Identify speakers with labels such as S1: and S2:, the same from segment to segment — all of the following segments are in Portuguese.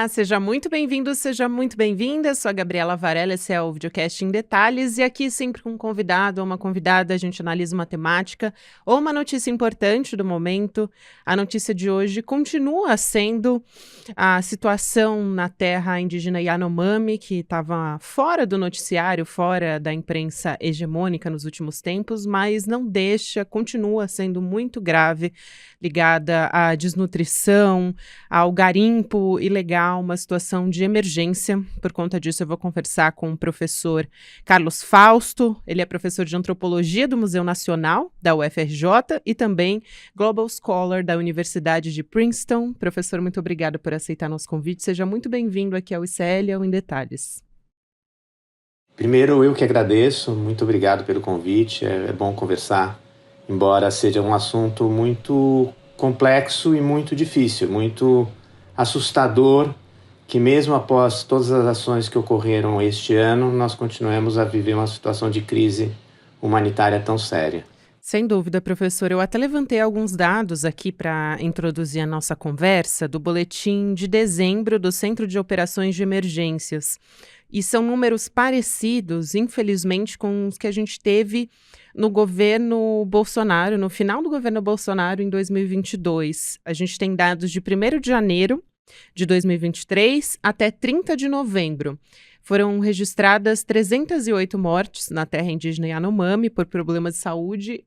S1: Olá, seja muito bem-vindo, seja muito bem-vinda. Sou a Gabriela Varela, esse é o Videocast em Detalhes e aqui sempre com um convidado ou uma convidada a gente analisa uma temática ou uma notícia importante do momento. A notícia de hoje continua sendo a situação na terra indígena Yanomami, que estava fora do noticiário, fora da imprensa hegemônica nos últimos tempos, mas não deixa, continua sendo muito grave, ligada à desnutrição, ao garimpo ilegal, uma situação de emergência. Por conta disso, eu vou conversar com o professor Carlos Fausto. Ele é professor de antropologia do Museu Nacional, da UFRJ, e também Global Scholar da Universidade de Princeton. Professor, muito obrigado por aceitar nosso convite. Seja muito bem-vindo aqui ao ICL, ao Em Detalhes.
S2: Primeiro, eu que agradeço. Muito obrigado pelo convite. É bom conversar, embora seja um assunto muito complexo e muito difícil, muito assustador, que mesmo após todas as ações que ocorreram este ano, nós continuamos a viver uma situação de crise humanitária tão séria.
S1: Sem dúvida, professor. Eu até levantei alguns dados aqui para introduzir a nossa conversa do boletim de dezembro do Centro de Operações de Emergências. E são números parecidos, infelizmente, com os que a gente teve no governo Bolsonaro, no final do governo Bolsonaro, em 2022. A gente tem dados de 1º de janeiro de 2023 até 30 de novembro. Foram registradas 308 mortes na terra indígena Yanomami por problemas de saúde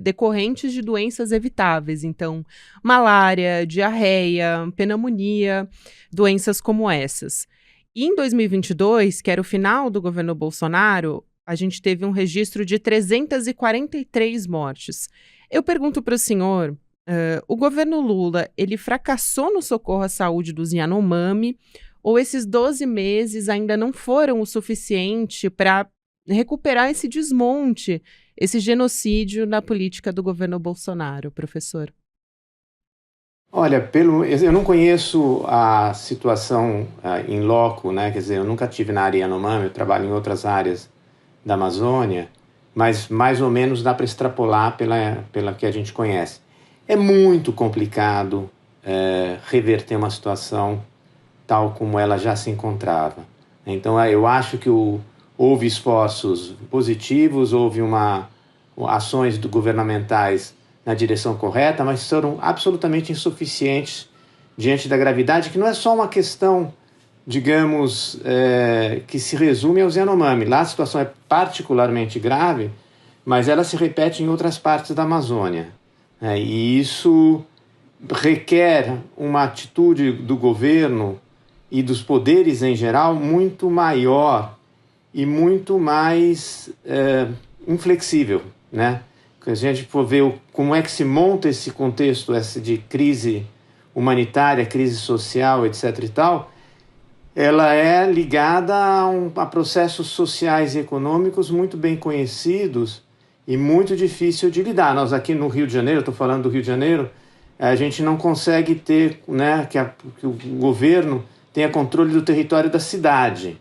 S1: decorrentes de doenças evitáveis. Então, malária, diarreia, pneumonia, doenças como essas. E em 2022, que era o final do governo Bolsonaro, a gente teve um registro de 343 mortes. Eu pergunto para o senhor, o governo Lula, ele fracassou no socorro à saúde dos Yanomami, ou esses 12 meses ainda não foram o suficiente para recuperar esse desmonte, esse genocídio na política do governo Bolsonaro, professor?
S2: Olha, eu não conheço a situação in loco, né? Quer dizer, eu nunca estive na área Yanomami, eu trabalho em outras áreas da Amazônia, mas mais ou menos dá para extrapolar pela que a gente conhece. É muito complicado reverter uma situação tal como ela já se encontrava. Então, eu acho que houve esforços positivos, houve ações governamentais na direção correta, mas foram absolutamente insuficientes diante da gravidade, que não é só uma questão, digamos, que se resume aos Yanomami. Lá a situação é particularmente grave, mas ela se repete em outras partes da Amazônia. E isso requer uma atitude do governo e dos poderes em geral muito maior e muito mais inflexível, né? Se a gente for ver como é que se monta esse contexto de crise humanitária, crise social, etc. e tal, ela é ligada a processos sociais e econômicos muito bem conhecidos e muito difícil de lidar. Nós aqui no Rio de Janeiro, estou falando do Rio de Janeiro, a gente não consegue ter, né, que o governo tenha controle do território da cidade.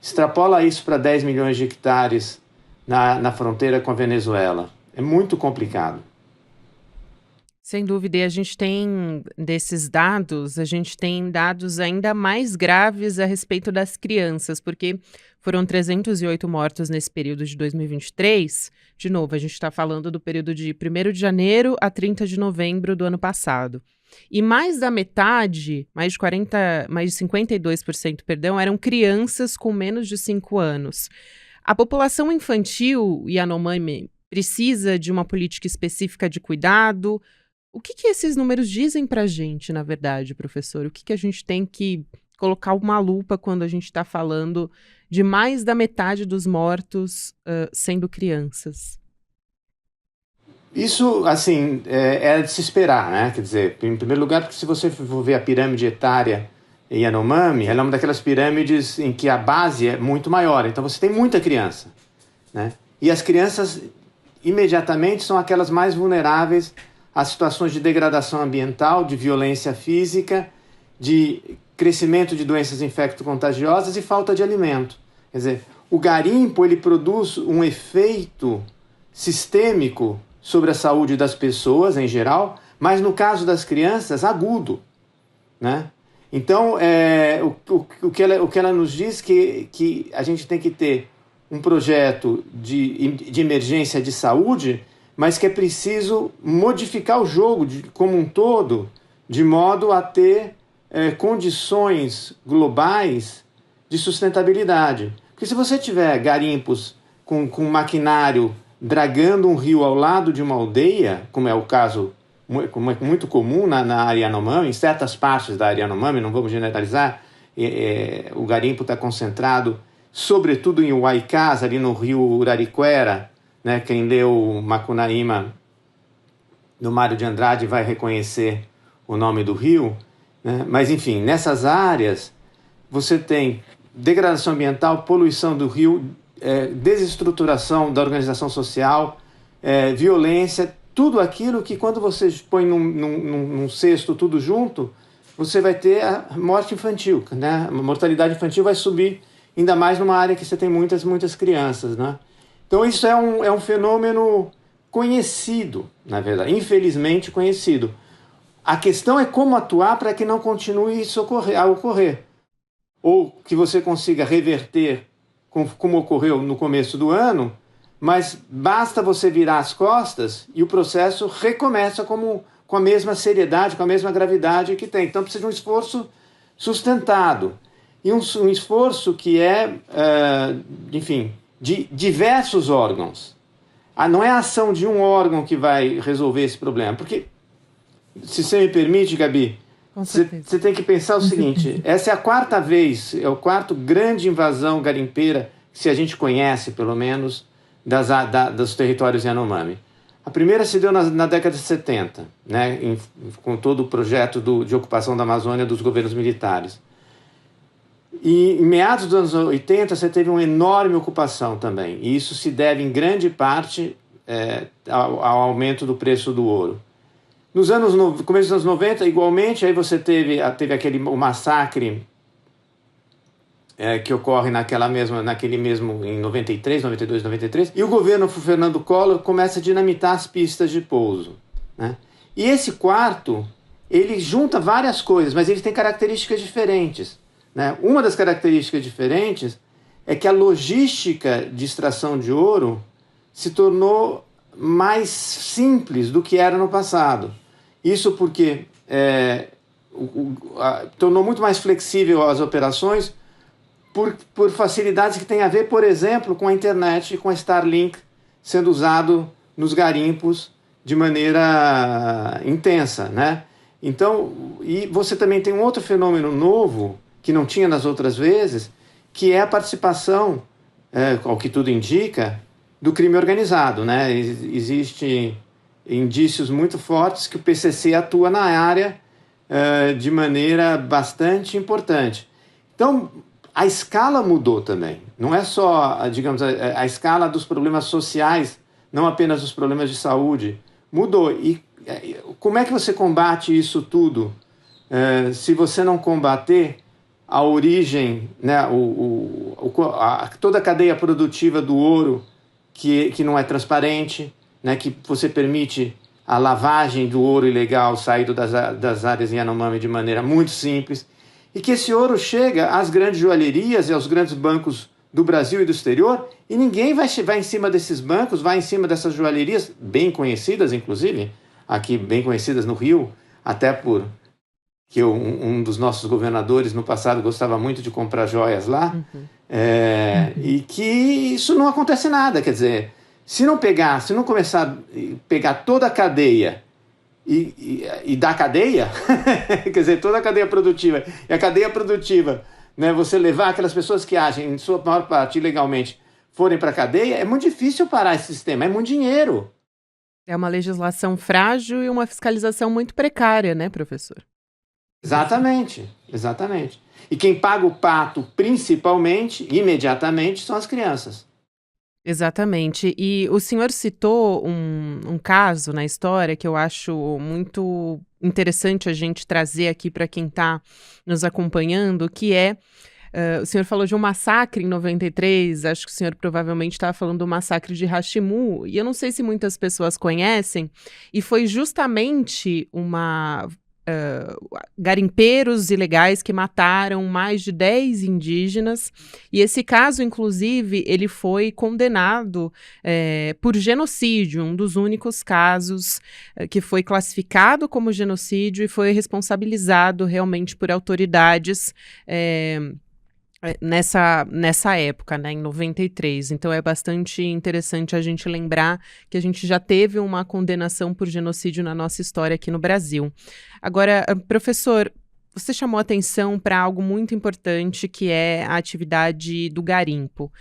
S2: Extrapola isso para 10 milhões de hectares na fronteira com a Venezuela. É muito complicado.
S1: Sem dúvida, e a gente tem desses dados, a gente tem dados ainda mais graves a respeito das crianças, porque foram 308 mortos nesse período de 2023. De novo, a gente está falando do período de 1º de janeiro a 30 de novembro do ano passado. E mais da metade, mais de 52%, perdão, eram crianças com menos de 5 anos. A população infantil Yanomami precisa de uma política específica de cuidado. O que esses números dizem para a gente, na verdade, professor? O que a gente tem que colocar uma lupa quando a gente está falando de mais da metade dos mortos sendo crianças?
S2: Isso, assim, é de se esperar, né? Quer dizer, em primeiro lugar, porque se você for ver a pirâmide etária em Yanomami, ela é uma daquelas pirâmides em que a base é muito maior. Então, você tem muita criança, né? E as crianças, imediatamente, são aquelas mais vulneráveis a situações de degradação ambiental, de violência física, de crescimento de doenças infecto-contagiosas e falta de alimento. Quer dizer, o garimpo ele produz um efeito sistêmico sobre a saúde das pessoas em geral, mas no caso das crianças, agudo, né? Então, o que ela nos diz que a gente tem que ter um projeto de emergência de saúde, mas que é preciso modificar o jogo como um todo, de modo a ter condições globais de sustentabilidade. Porque se você tiver garimpos com maquinário dragando um rio ao lado de uma aldeia, como é o caso como é muito comum na área Yanomami, em certas partes da área Yanomami, não vamos generalizar, o garimpo está concentrado, sobretudo em Huaycás, ali no rio Urariquera, né? Quem leu Macunaíma, do Mário de Andrade, vai reconhecer o nome do rio, né? Mas, enfim, nessas áreas você tem degradação ambiental, poluição do rio, desestruturação da organização social, violência, tudo aquilo que quando você põe num cesto tudo junto, você vai ter a morte infantil, né? A mortalidade infantil vai subir, ainda mais numa área que você tem muitas crianças, né? Então isso é um fenômeno conhecido, na verdade, infelizmente conhecido. A questão é como atuar para que não continue isso a ocorrer. Ou que você consiga reverter, como ocorreu no começo do ano, mas basta você virar as costas e o processo recomeça com a mesma seriedade, com a mesma gravidade que tem. Então precisa de um esforço sustentado. E um esforço que enfim, de diversos órgãos. Não é a ação de um órgão que vai resolver esse problema. Porque, se você me permite, Gabi, você tem que pensar o seguinte: essa é a quarta vez, é o quarto grande invasão garimpeira, se a gente conhece, pelo menos, dos territórios Yanomami. A primeira se deu na década de 70, né, com todo o projeto de ocupação da Amazônia dos governos militares. E em meados dos anos 80 você teve uma enorme ocupação também, e isso se deve em grande parte ao aumento do preço do ouro. No começo dos anos 90, igualmente, aí você teve o massacre que ocorre naquele mesmo em 93, 92, 93, e o governo Fernando Collor começa a dinamitar as pistas de pouso, né? E esse quarto, ele junta várias coisas, mas ele tem características diferentes, né? Uma das características diferentes é que a logística de extração de ouro se tornou mais simples do que era no passado. Isso porque tornou muito mais flexível as operações por facilidades que têm a ver, por exemplo, com a internet e com a Starlink sendo usado nos garimpos de maneira intensa, né? Então, e você também tem um outro fenômeno novo que não tinha nas outras vezes, que é a participação, ao que tudo indica, do crime organizado, né? Existem indícios muito fortes que o PCC atua na área de maneira bastante importante. Então, a escala mudou também. Não é só, digamos, a escala dos problemas sociais, não apenas dos problemas de saúde. Mudou. E como é que você combate isso tudo se você não combater a origem, né, toda a cadeia produtiva do ouro que não é transparente, né, que você permite a lavagem do ouro ilegal saído das áreas Yanomami de maneira muito simples, e que esse ouro chega às grandes joalherias e aos grandes bancos do Brasil e do exterior, e ninguém vai em cima desses bancos, vai em cima dessas joalherias, bem conhecidas, inclusive, aqui bem conhecidas no Rio, até por que um dos nossos governadores no passado gostava muito de comprar joias lá, e que isso não acontece nada. Quer dizer, se não começar a pegar toda a cadeia e da cadeia, quer dizer, toda a cadeia produtiva, e a cadeia produtiva, né, você levar aquelas pessoas que agem, em sua maior parte, ilegalmente, forem para a cadeia, é muito difícil parar esse sistema, é muito dinheiro.
S1: É uma legislação frágil e uma fiscalização muito precária, né, professor?
S2: Exatamente, exatamente. E quem paga o pato, principalmente, imediatamente, são as crianças.
S1: Exatamente. E o senhor citou um caso na história que eu acho muito interessante a gente trazer aqui para quem está nos acompanhando, que o senhor falou de um massacre em 93, acho que o senhor provavelmente estava falando do massacre de Hashimu, e eu não sei se muitas pessoas conhecem, e foi justamente garimpeiros ilegais que mataram mais de 10 indígenas, e esse caso, inclusive, ele foi condenado por genocídio, um dos únicos casos que foi classificado como genocídio e foi responsabilizado realmente por autoridades nessa época, né, em 93. Então é bastante interessante a gente lembrar que a gente já teve uma condenação por genocídio na nossa história aqui no Brasil. Agora, professor, você chamou atenção para algo muito importante, que é a atividade do garimpo.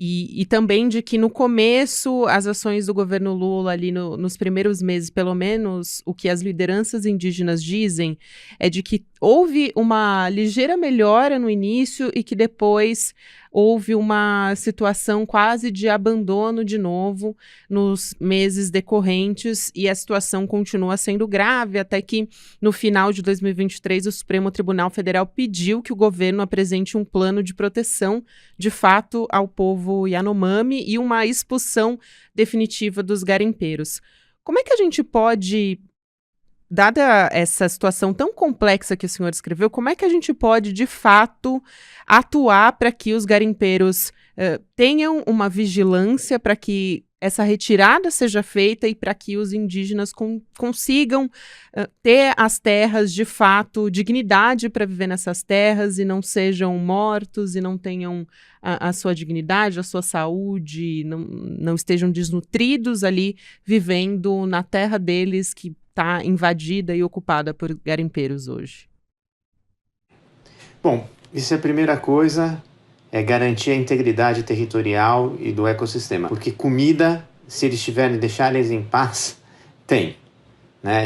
S1: E também de que no começo as ações do governo Lula ali nos primeiros meses, pelo menos o que as lideranças indígenas dizem, é de que houve uma ligeira melhora no início e que depois houve uma situação quase de abandono de novo nos meses decorrentes, e a situação continua sendo grave até que no final de 2023 o Supremo Tribunal Federal pediu que o governo apresente um plano de proteção de fato ao povo Yanomami e uma expulsão definitiva dos garimpeiros. Como é que a gente pode, dada essa situação tão complexa que o senhor descreveu, como é que a gente pode, de fato, atuar para que os garimpeiros tenham uma vigilância, para que essa retirada seja feita e para que os indígenas consigam ter as terras, de fato, dignidade para viver nessas terras e não sejam mortos e não tenham a sua dignidade, a sua saúde, não estejam desnutridos ali, vivendo na terra deles, que está invadida e ocupada por garimpeiros hoje?
S2: Bom, isso é a primeira coisa, é garantir a integridade territorial e do ecossistema. Porque comida, se eles deixarem eles em paz, tem. Né?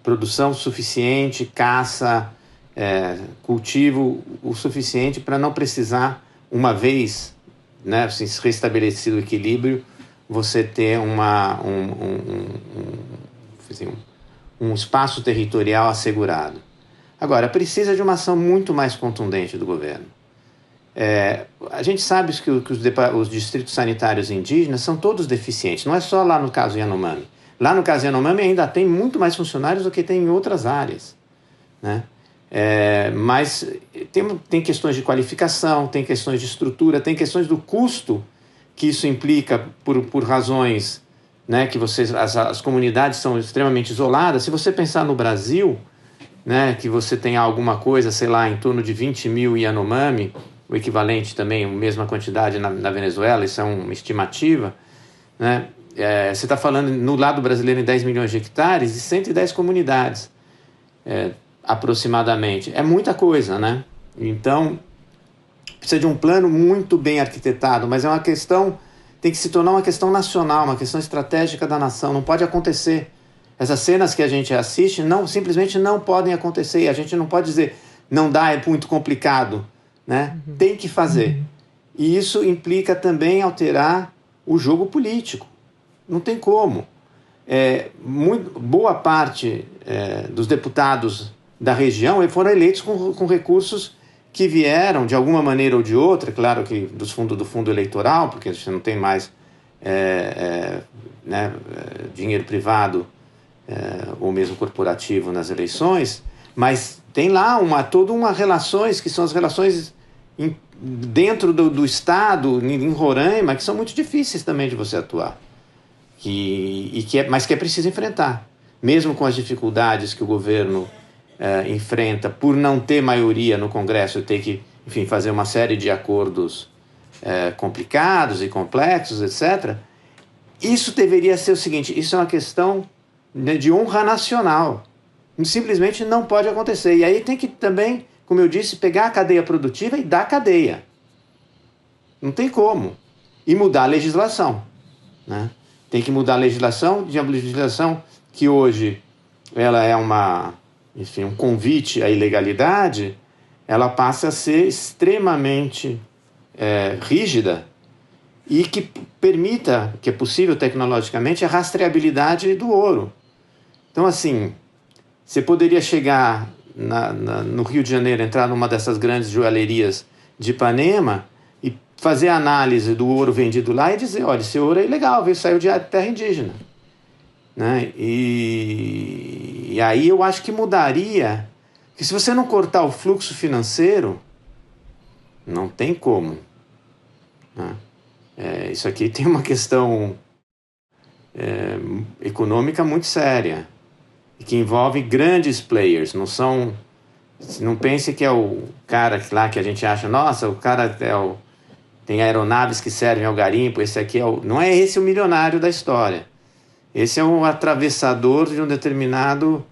S2: Produção suficiente, caça, cultivo o suficiente para não precisar, uma vez, né, assim, restabelecido o equilíbrio, você ter um espaço territorial assegurado. Agora, precisa de uma ação muito mais contundente do governo. A gente sabe que os distritos sanitários indígenas são todos deficientes, não é só lá no caso Yanomami. Lá no caso Yanomami ainda tem muito mais funcionários do que tem em outras áreas, né? Mas tem questões de qualificação, tem questões de estrutura, tem questões do custo que isso implica por razões, né, que as comunidades são extremamente isoladas. Se você pensar no Brasil, né, que você tem alguma coisa, sei lá, em torno de 20 mil Yanomami, o equivalente também, a mesma quantidade na Venezuela, isso é uma estimativa, né? Você está falando, no lado brasileiro, em 10 milhões de hectares e 110 comunidades, aproximadamente. É muita coisa, né? Então, precisa de um plano muito bem arquitetado, mas é uma questão, tem que se tornar uma questão nacional, uma questão estratégica da nação. Não pode acontecer. Essas cenas que a gente assiste simplesmente não podem acontecer. E a gente não pode dizer, não dá, é muito complicado, né? Uhum. Tem que fazer. E isso implica também alterar o jogo político. Não tem como. Boa parte dos deputados da região foram eleitos com recursos que vieram, de alguma maneira ou de outra, claro que do fundo eleitoral, porque a gente não tem mais dinheiro privado ou mesmo corporativo nas eleições, mas tem lá toda uma relações, que são as relações dentro do Estado, em Roraima, que são muito difíceis também de você atuar, mas que é preciso enfrentar, mesmo com as dificuldades que o governo enfrenta por não ter maioria no Congresso e ter que, enfim, fazer uma série de acordos complicados e complexos, etc. Isso deveria ser o seguinte, isso é uma questão de honra nacional. Simplesmente não pode acontecer. E aí tem que também, como eu disse, pegar a cadeia produtiva e dar cadeia. Não tem como. E mudar a legislação, né? Tem que mudar a legislação, de uma legislação que hoje ela é um convite à ilegalidade, ela passa a ser extremamente rígida e que permita, que é possível tecnologicamente, a rastreabilidade do ouro. Então, assim, você poderia chegar no Rio de Janeiro, entrar numa dessas grandes joalherias de Ipanema e fazer a análise do ouro vendido lá e dizer, olha, esse ouro é ilegal, saiu de terra indígena. né? E aí eu acho que mudaria, que se você não cortar o fluxo financeiro, não tem como, né? Isso aqui tem uma questão econômica muito séria, que envolve grandes players, não pense que é o cara lá que a gente acha, nossa, o cara tem aeronaves que servem ao garimpo, esse aqui não é esse o milionário da história. Esse é um atravessador de um determinado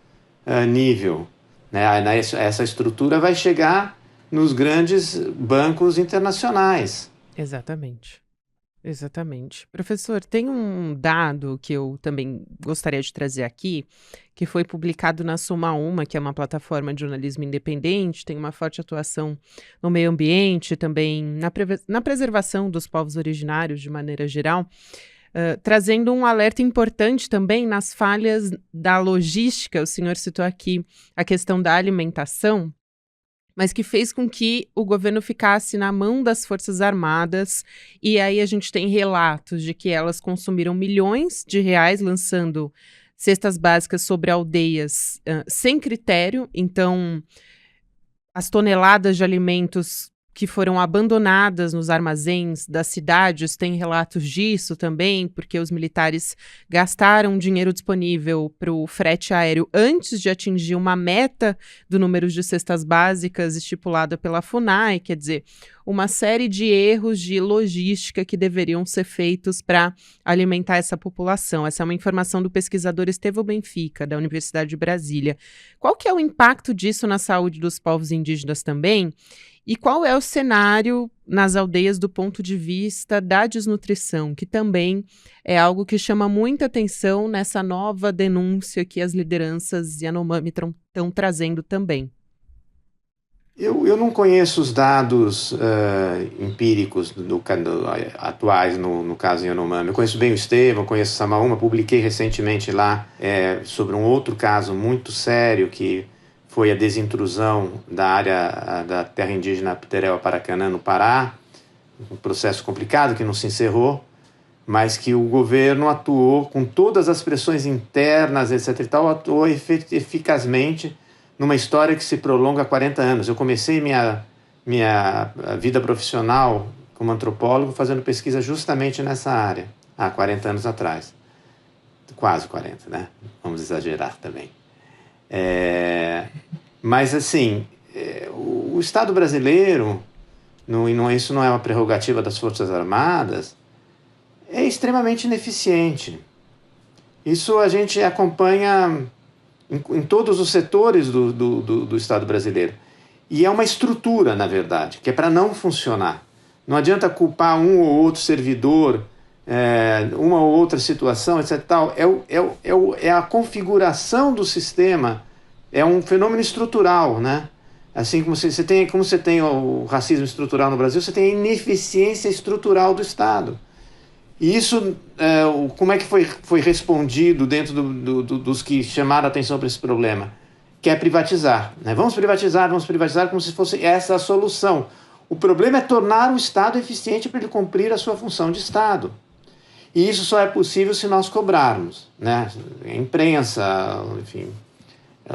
S2: nível, né? Essa estrutura vai chegar nos grandes bancos internacionais.
S1: Exatamente. Exatamente. Professor, tem um dado que eu também gostaria de trazer aqui, que foi publicado na Soma Uma, que é uma plataforma de jornalismo independente, tem uma forte atuação no meio ambiente, também na preservação dos povos originários de maneira geral, trazendo um alerta importante também nas falhas da logística. O senhor citou aqui a questão da alimentação, mas que fez com que o governo ficasse na mão das Forças Armadas, e aí a gente tem relatos de que elas consumiram milhões de reais lançando cestas básicas sobre aldeias sem critério. Então, as toneladas de alimentos que foram abandonadas nos armazéns das cidades, tem relatos disso também, porque os militares gastaram dinheiro disponível para o frete aéreo antes de atingir uma meta do número de cestas básicas estipulada pela FUNAI, quer dizer, uma série de erros de logística que deveriam ser feitos para alimentar essa população. Essa é uma informação do pesquisador Estevão Benfica, da Universidade de Brasília. Qual que é o impacto disso na saúde dos povos indígenas também? E qual é o cenário nas aldeias do ponto de vista da desnutrição, que também é algo que chama muita atenção nessa nova denúncia que as lideranças Yanomami estão trazendo também?
S2: Eu não conheço os dados empíricos atuais no caso Yanomami. Eu conheço bem o Estevão, conheço o Samaúma, publiquei recentemente lá sobre um outro caso muito sério que foi a desintrusão da área da terra indígena Piterel-Paracanã, no Pará, um processo complicado que não se encerrou, mas que o governo atuou com todas as pressões internas, etc. e tal, atuou eficazmente numa história que se prolonga há 40 anos. Eu comecei minha vida profissional como antropólogo fazendo pesquisa justamente nessa área, há 40 anos atrás. Quase 40, né? Vamos exagerar também. Mas, assim, o Estado brasileiro, isso não é uma prerrogativa das Forças Armadas, é extremamente ineficiente. Isso a gente acompanha em todos os setores do Estado brasileiro. E é uma estrutura, na verdade, que é para não funcionar. Não adianta culpar um ou outro servidor, uma ou outra situação, etc. Tal. É a configuração do sistema, é um fenômeno estrutural, né? Assim como você tem o racismo estrutural no Brasil, você tem a ineficiência estrutural do Estado. E isso, como é que foi respondido dentro dos que chamaram a atenção para esse problema? Que é privatizar, né? Vamos privatizar como se fosse essa a solução. O problema é tornar o Estado eficiente para ele cumprir a sua função de Estado. E isso só é possível se nós cobrarmos, né? A imprensa, enfim,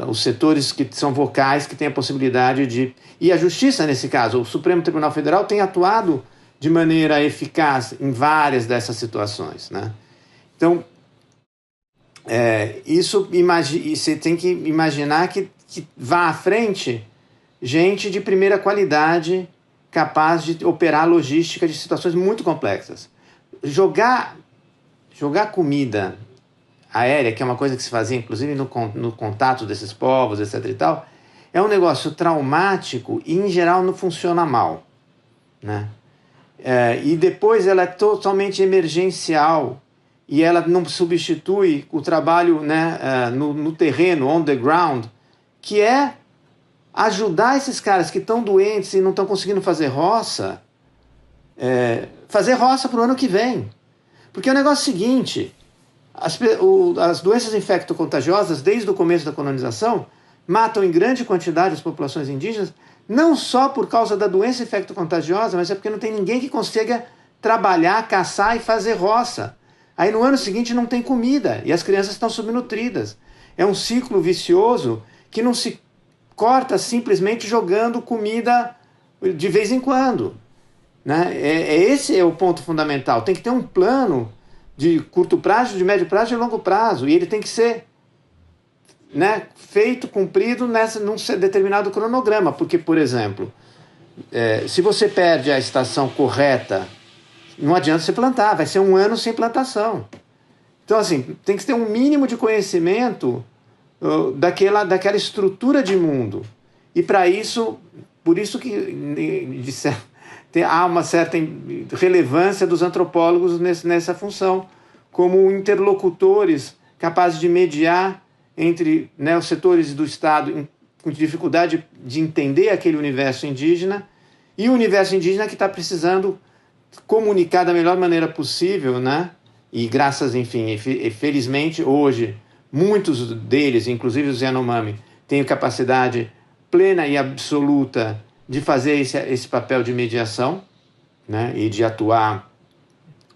S2: os setores que são vocais, que têm a possibilidade de... E a Justiça, nesse caso, o Supremo Tribunal Federal tem atuado de maneira eficaz em várias dessas situações, né? Então, você tem que imaginar que vá à frente gente de primeira qualidade capaz de operar a logística de situações muito complexas. Jogar comida aérea, que é uma coisa que se fazia inclusive no contato desses povos, etc. e tal, é um negócio traumático e, em geral, não funciona mal, né? E depois ela é totalmente emergencial e ela não substitui o trabalho, né, no terreno, on the ground, que é ajudar esses caras que estão doentes e não estão conseguindo fazer roça para o ano que vem. Porque o negócio é o seguinte, as doenças infecto-contagiosas, desde o começo da colonização, matam em grande quantidade as populações indígenas, não só por causa da doença infecto-contagiosa, mas é porque não tem ninguém que consiga trabalhar, caçar e fazer roça. Aí no ano seguinte não tem comida e as crianças estão subnutridas. É um ciclo vicioso que não se corta simplesmente jogando comida de vez em quando, né? Esse é o ponto fundamental. Tem que ter um plano de curto prazo, de médio prazo e de longo prazo. E ele tem que ser, né, feito, cumprido num determinado cronograma. Porque, por exemplo, se você perde a estação correta, não adianta você plantar, vai ser um ano sem plantação. Então, assim, tem que ter um mínimo de conhecimento daquela estrutura de mundo. E para isso, por isso que há uma certa relevância dos antropólogos nessa função, como interlocutores capazes de mediar entre, né, os setores do Estado com dificuldade de entender aquele universo indígena e o universo indígena que está precisando comunicar da melhor maneira possível, né? E graças, enfim, felizmente hoje, muitos deles, inclusive os Yanomami, têm capacidade plena e absoluta de fazer esse papel de mediação, né? E de atuar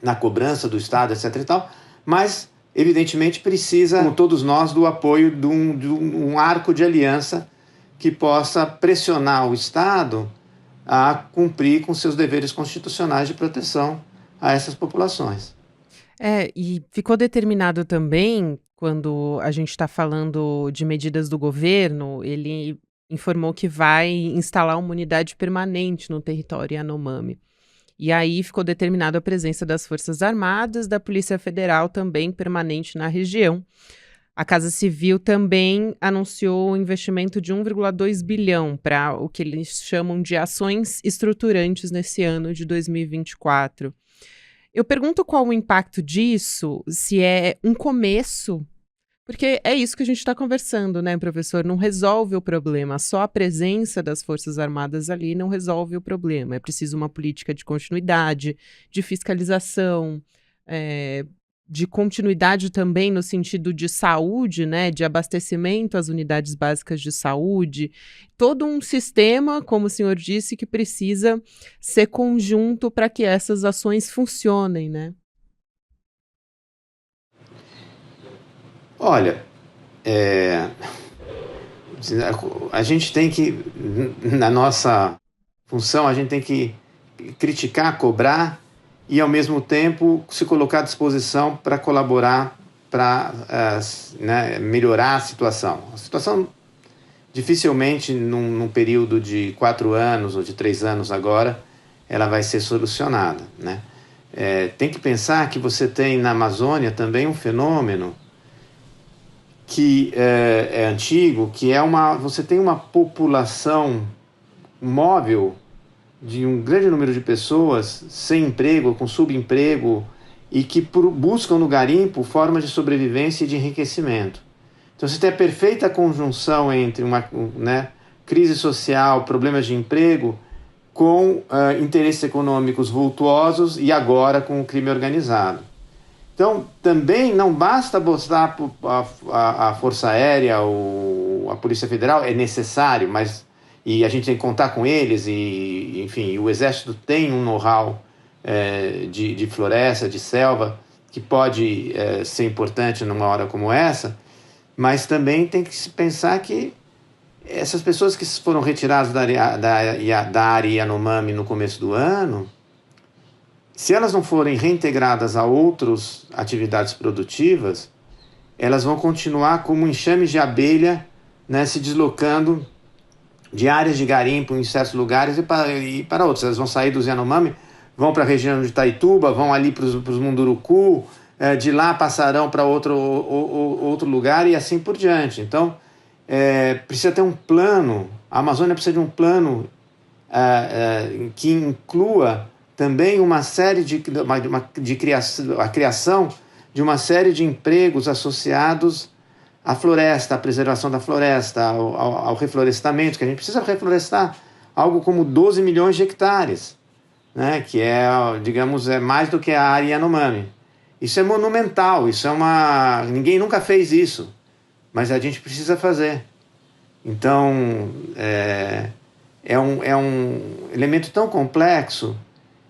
S2: na cobrança do Estado, etc. e tal, mas, evidentemente, precisa, como todos nós, do apoio de um arco de aliança que possa pressionar o Estado a cumprir com seus deveres constitucionais de proteção a essas populações.
S1: E ficou determinado também, quando a gente está falando de medidas do governo, ele informou que vai instalar uma unidade permanente no território Yanomami. E aí ficou determinado a presença das Forças Armadas, da Polícia Federal também permanente na região. A Casa Civil também anunciou um investimento de 1,2 bilhão para o que eles chamam de ações estruturantes nesse ano de 2024. Eu pergunto qual o impacto disso, se é um começo, porque é isso que a gente está conversando, né, professor? Não resolve o problema. Só a presença das Forças Armadas ali não resolve o problema. É preciso uma política de continuidade, de fiscalização, de continuidade também no sentido de saúde, né, de abastecimento às unidades básicas de saúde. Todo um sistema, como o senhor disse, que precisa ser conjunto para que essas ações funcionem, né?
S2: Olha, a gente tem que, na nossa função, a gente tem que criticar, cobrar e, ao mesmo tempo, se colocar à disposição para colaborar, para né, melhorar a situação. A situação, dificilmente, num período de 4 anos ou de 3 anos agora, ela vai ser solucionada, né? Tem que pensar que você tem na Amazônia também um fenômeno que é antigo, que é você tem uma população móvel de um grande número de pessoas sem emprego, com subemprego, e que buscam no garimpo formas de sobrevivência e de enriquecimento. Então você tem a perfeita conjunção entre uma crise social, problemas de emprego, com interesses econômicos vultuosos e agora com o crime organizado. Então, também não basta botar a Força Aérea ou a Polícia Federal, é necessário, mas e a gente tem que contar com eles, e, enfim, o Exército tem um know-how de floresta, de selva, que pode ser importante numa hora como essa, mas também tem que se pensar que essas pessoas que foram retiradas da área Yanomami no começo do ano, se elas não forem reintegradas a outras atividades produtivas, elas vão continuar como enxames de abelha, né, se deslocando de áreas de garimpo em certos lugares e para outros. Elas vão sair dos Yanomami, vão para a região de Itaituba, vão ali para os Munduruku, de lá passarão para outro lugar e assim por diante. Então, precisa ter um plano, a Amazônia precisa de um plano que inclua também uma série a criação de uma série de empregos associados à floresta, à preservação da floresta, ao reflorestamento, que a gente precisa reflorestar algo como 12 milhões de hectares, né? Que digamos, mais do que a área Yanomami. Isso é monumental, ninguém nunca fez isso, mas a gente precisa fazer. Então, é um elemento tão complexo.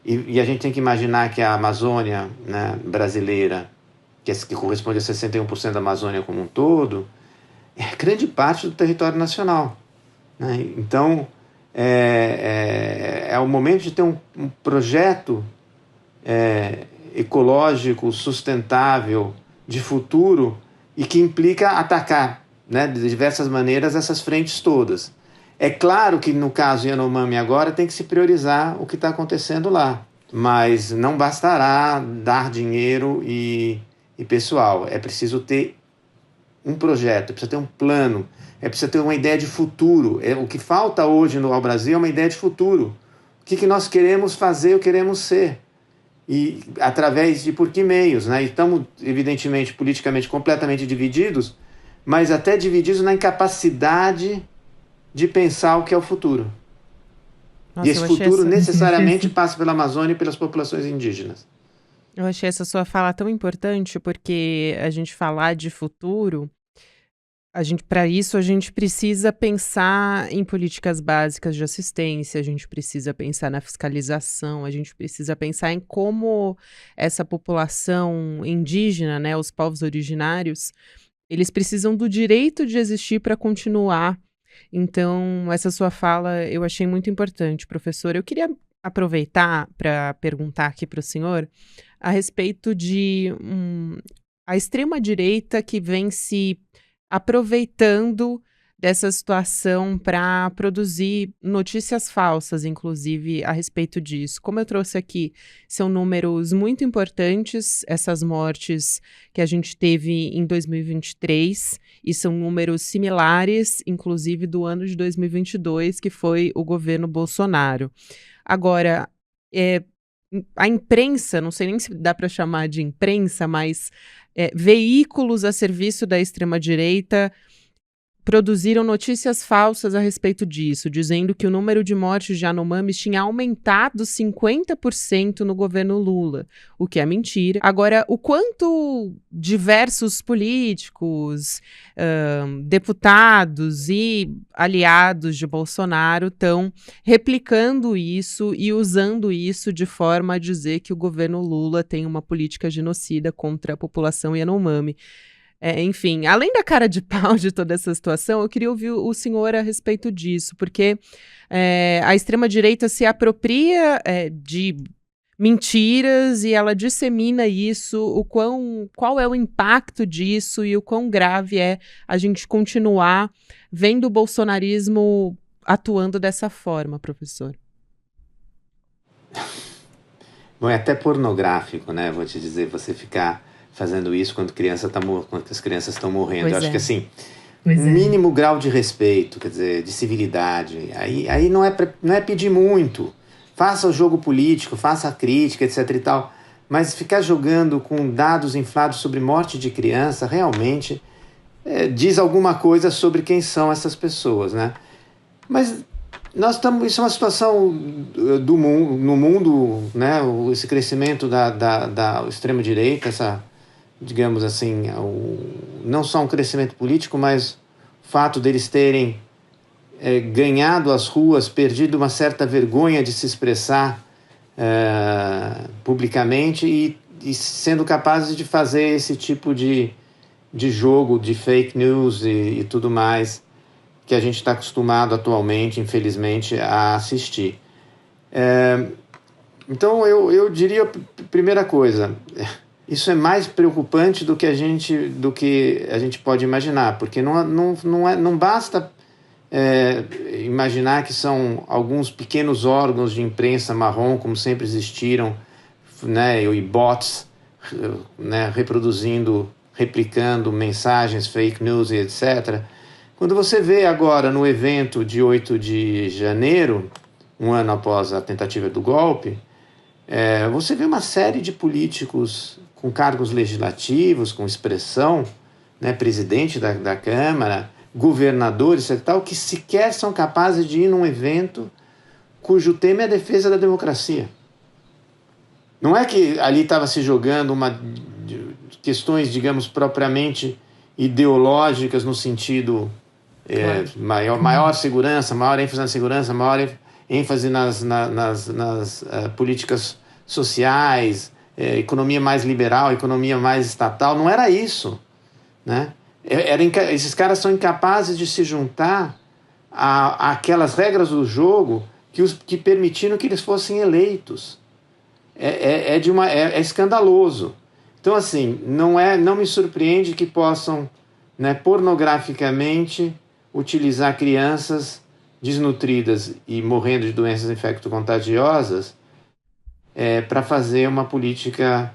S2: E a gente tem que imaginar que a Amazônia, né, brasileira que corresponde a 61% da Amazônia como um todo, é grande parte do território nacional, né? Então, é o momento de ter um projeto ecológico, sustentável, de futuro, e que implica atacar, né, de diversas maneiras essas frentes todas. É claro que no caso Yanomami agora tem que se priorizar o que está acontecendo lá, mas não bastará dar dinheiro e pessoal. É preciso ter um projeto, é preciso ter um plano, é preciso ter uma ideia de futuro. O que falta hoje ao Brasil é uma ideia de futuro. O que nós queremos fazer, o que queremos ser. E através de por que meios, né? E estamos, evidentemente, politicamente completamente divididos, mas até divididos na incapacidade de pensar o que é o futuro.
S1: Nossa,
S2: e esse futuro necessariamente passa pela Amazônia e pelas populações indígenas.
S1: Eu achei essa sua fala tão importante, porque a gente falar de futuro, para isso a gente precisa pensar em políticas básicas de assistência, a gente precisa pensar na fiscalização, a gente precisa pensar em como essa população indígena, né, os povos originários, eles precisam do direito de existir para continuar. Então, essa sua fala eu achei muito importante, professor. Eu queria aproveitar para perguntar aqui para o senhor a respeito de a extrema-direita que vem se aproveitando dessa situação para produzir notícias falsas, inclusive, a respeito disso. Como eu trouxe aqui, são números muito importantes, essas mortes que a gente teve em 2023, e são números similares, inclusive, do ano de 2022, que foi o governo Bolsonaro. Agora, a imprensa, não sei nem se dá para chamar de imprensa, mas veículos a serviço da extrema-direita produziram notícias falsas a respeito disso, dizendo que o número de mortes de Yanomamis tinha aumentado 50% no governo Lula, o que é mentira. Agora, o quanto diversos políticos, deputados e aliados de Bolsonaro estão replicando isso e usando isso de forma a dizer que o governo Lula tem uma política genocida contra a população Yanomami. Enfim, além da cara de pau de toda essa situação, eu queria ouvir o senhor a respeito disso, porque a extrema-direita se apropria de mentiras e ela dissemina isso, qual é o impacto disso e o quão grave é a gente continuar vendo o bolsonarismo atuando dessa forma, professor.
S2: Bom, é até pornográfico, né? Vou te dizer, você ficar fazendo isso quando as crianças estão morrendo. Eu acho que assim, mínimo grau de respeito, quer dizer, de civilidade, aí não é pedir muito. Faça o jogo político, faça a crítica, etc e tal, mas ficar jogando com dados inflados sobre morte de criança realmente diz alguma coisa sobre quem são essas pessoas, né? Mas isso é uma situação do mundo, no mundo, né? Esse crescimento da extrema-direita, digamos assim, não só um crescimento político, mas o fato deles terem ganhado as ruas, perdido uma certa vergonha de se expressar publicamente e sendo capazes de fazer esse tipo de jogo, de fake news e tudo mais que a gente está acostumado atualmente, infelizmente, a assistir. Então, eu diria, primeira coisa, isso é mais preocupante do que a gente pode imaginar, porque não basta imaginar que são alguns pequenos órgãos de imprensa marrom, como sempre existiram, né, e bots, né, replicando mensagens, fake news e etc. Quando você vê agora no evento de 8 de janeiro, um ano após a tentativa do golpe, você vê uma série de políticos com cargos legislativos, com expressão, né, presidente da Câmara, governadores e tal, que sequer são capazes de ir num evento cujo tema é a defesa da democracia. Não é que ali estava se jogando questões, digamos, propriamente ideológicas no sentido maior segurança, maior ênfase na segurança, maior ênfase nas políticas sociais, economia mais liberal, economia mais estatal. Não era isso, né? Esses caras são incapazes de se juntar àquelas regras do jogo que permitiram que eles fossem eleitos. É escandaloso. Então, assim, não me surpreende que possam, né, pornograficamente utilizar crianças desnutridas e morrendo de doenças infecto-contagiosas para fazer uma política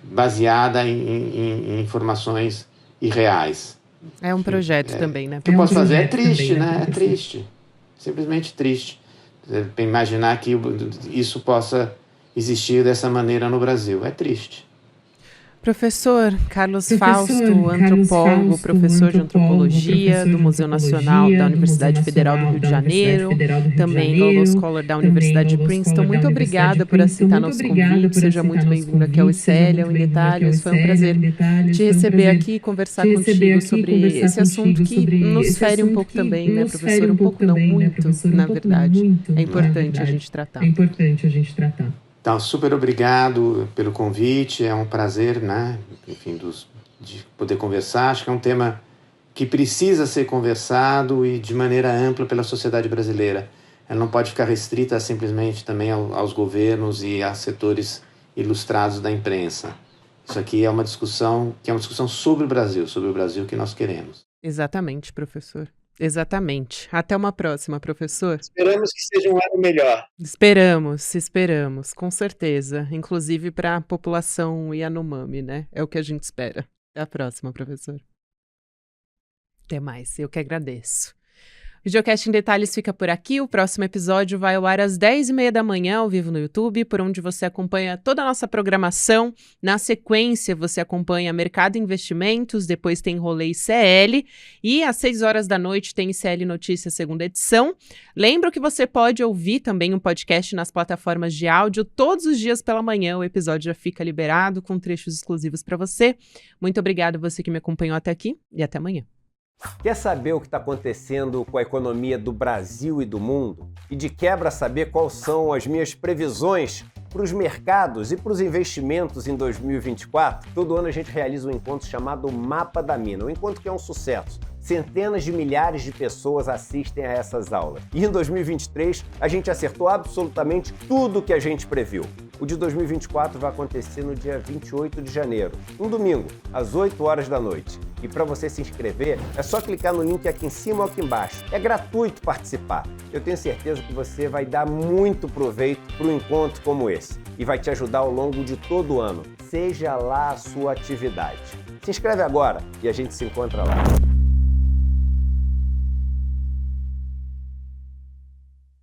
S2: baseada em informações irreais.
S1: É um projeto também, né?
S2: O que eu posso fazer? É triste, né? É triste. Simplesmente triste. Imaginar que isso possa existir dessa maneira no Brasil. É triste.
S1: Professor Carlos Fausto, antropólogo, professor de antropologia do Museu Nacional da Universidade Federal do Rio de Janeiro, também Global Scholar da Universidade de Princeton. Muito obrigada por aceitar nosso convite. Seja muito bem-vindo aqui ao ICL, ao Em Detalhes. Foi um prazer te receber aqui e conversar contigo sobre esse assunto que nos fere um pouco também, né, professor? Um pouco não muito, na verdade. É importante a gente tratar.
S2: Então, super obrigado pelo convite, é um prazer, né, enfim, de poder conversar. Acho que é um tema que precisa ser conversado e de maneira ampla pela sociedade brasileira. Ela não pode ficar restrita simplesmente também aos governos e a setores ilustrados da imprensa. Isso aqui é uma discussão sobre o Brasil que nós queremos.
S1: Exatamente, professor. Exatamente. Até uma próxima, professor.
S2: Esperamos que seja um ano melhor.
S1: Esperamos, com certeza. Inclusive para a população Yanomami, né? É o que a gente espera. Até a próxima, professor. Até mais, eu que agradeço. O Videocast em Detalhes fica por aqui. O próximo episódio vai ao ar às 10h30 da manhã, ao vivo no YouTube, por onde você acompanha toda a nossa programação. Na sequência, você acompanha Mercado e Investimentos, depois tem Rolê ICL e às 6h da noite tem ICL Notícias, segunda edição. Lembro que você pode ouvir também um podcast nas plataformas de áudio todos os dias pela manhã. O episódio já fica liberado com trechos exclusivos para você. Muito obrigado você que me acompanhou até aqui e até amanhã.
S3: Quer saber o que está acontecendo com a economia do Brasil e do mundo? E de quebra saber quais são as minhas previsões para os mercados e para os investimentos em 2024? Todo ano a gente realiza um encontro chamado Mapa da Mina, um encontro que é um sucesso. Centenas de milhares de pessoas assistem a essas aulas. E em 2023 a gente acertou absolutamente tudo o que a gente previu. O de 2024 vai acontecer no dia 28 de janeiro, um domingo, às 8h da noite. E para você se inscrever, é só clicar no link aqui em cima ou aqui embaixo. É gratuito participar. Eu tenho certeza que você vai dar muito proveito para um encontro como esse. E vai te ajudar ao longo de todo o ano, seja lá a sua atividade. Se inscreve agora e a gente se encontra lá.